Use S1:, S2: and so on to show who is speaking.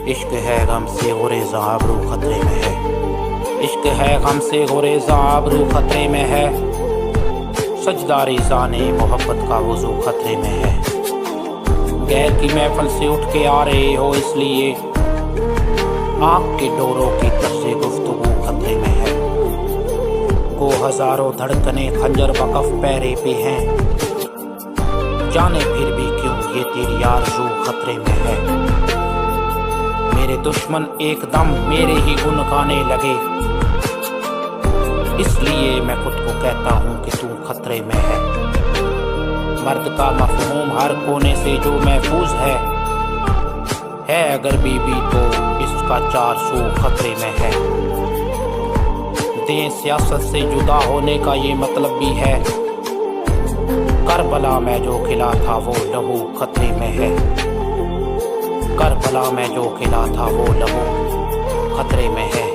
S1: इश्क है गम से गुरेज़ां आबरू खतरे में है। इश्क है गम से गुरेज़ां आबरू खतरे में है। सजदारी जाने मोहब्बत का वज़ू खतरे में है। गैर की महफिल से उठ के आ रहे हो इसलिए आँख के डोरों की तर्ज़े गुफ्तगू खतरे में है। को हजारों धड़कने खंजर वक़फ़ पैरे पे हैं, जाने फिर भी क्यों ये तेरी आरज़ू खतरे में है। मेरे दुश्मन एकदम मेरे ही गुन गाने लगे, इसलिए मैं खुद को कहता हूँ कि तू खतरे में है। मर्द का मफ़हूम हर कोने से जो महफूज है अगर बीबी तो इसका 400 खतरे में है। दें सियासत से जुदा होने का ये मतलब भी है, करबला में जो खिला था वो लहू खतरे में है। करबला में जो खिला था वो लहू खतरे में है।